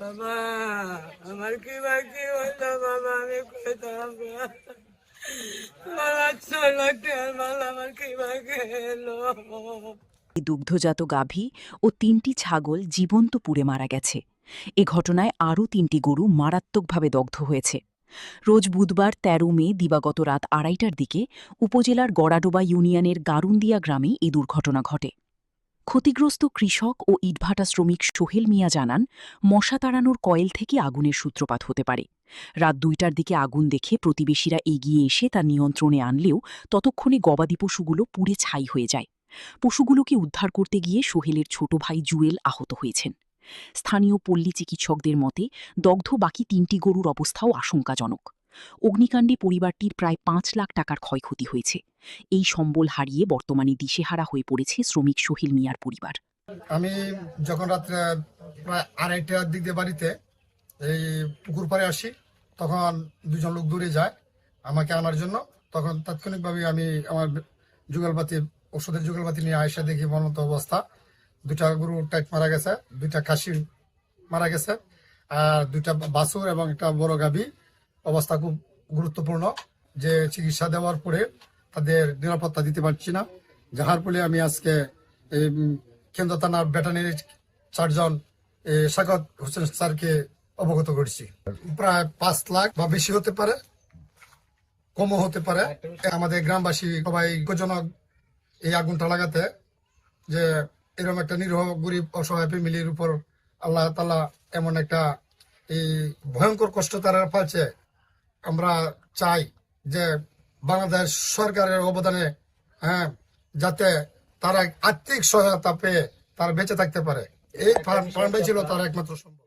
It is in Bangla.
বাবা আমার কি বাকি হইলো বাবা, আমি কইতাম বাবা 6 লাখ টাকার মাল আমার কি বাকি এলো। দুগ্ধজাত গাভী ও ৩টি ছাগল জীবন্ত পুড়ে মারা গেছে। এ ঘটনায় আরও ৩টি গরু মারাত্মকভাবে দগ্ধ হয়েছে। রোজ বুধবার ১৩ মে দিবাগত রাত ২:৩০টার দিকে উপজেলার গড়াডোবা ইউনিয়নের গারুন্দিয়া গ্রামে এ দুর্ঘটনা ঘটে। ক্ষতিগ্রস্ত কৃষক ও ইটভাটা শ্রমিক সোহেল মিয়া জানান, মশা তাড়ানোর কয়েল থেকে আগুনের সূত্রপাত হতে পারে। রাত ২টার দিকে আগুন দেখে প্রতিবেশীরা এগিয়ে এসে তা নিয়ন্ত্রণে আনলেও ততক্ষণে গবাদি পশুগুলো পুড়ে ছাই হয়ে যায়। পশুগুলোকে উদ্ধার করতে গিয়ে সোহেলের ছোট ভাই জুয়েল আহত হয়েছেন। স্থানীয় পল্লী চিকিৎসকদের মতে দগ্ধ বাকি ৩টি গরুর অবস্থাও আশঙ্কাজনক। অগ্নিকাণ্ডে পরিবারটির প্রায় ৫ লাখ টাকার ক্ষয়ক্ষতি হয়েছে। এই সম্বল হারিয়ে বর্তমানে দিশেহারা হয়ে পড়েছে শ্রমিক সোহেল মিয়ার পরিবার। আমি যখন রাত্রে প্রায় ২:৩০টার দিক দিয়ে বাড়িতে এই পুকুর পাড়ে আসি, তখন দুজন লোক দূরে যায় আমাকে আনার জন্য। তখন তাৎক্ষণিকভাবে আমি আমার যুগলবাতি, ওষুধের যুগলবাতি নিয়ে আয়সা দেখি মর্মন্ত অবস্থা। 2টা গরু টাইট মারা গেছে, 2টা খাসি মারা গেছে, আর 2টা বাছুর এবং একটা বড় গাভী অবস্থা খুব গুরুত্বপূর্ণ, যে চিকিৎসা দেওয়ার পরে তাদের নিরাপত্তা দিতে পারছি না। যাহার ফলে আমি আজকে কেন্দ্র থানার ভেটারিনারি সার্জন শাকত হোসেন স্যারকে অবগত করছি। প্রায় 5 লাখ বা বেশি হতে পারে, কমও হতে পারে। আমাদের গ্রামবাসী সবাই দুঃখজনক এই আগুনটা লাগাতে, যে এরকম একটা নিরীহ গরিব অসহায় ফ্যামিলির উপর আল্লাহ তাআলা এমন একটা এই ভয়ঙ্কর কষ্ট তারা পাচ্ছে। আমরা চাই যে বাংলাদেশ সরকারের অবদানে যাতে তারা আর্থিক সহায়তা পেয়ে তারা বেঁচে থাকতে পারে। এই ফান্ডটাই ছিল তার একমাত্র সম্ভব।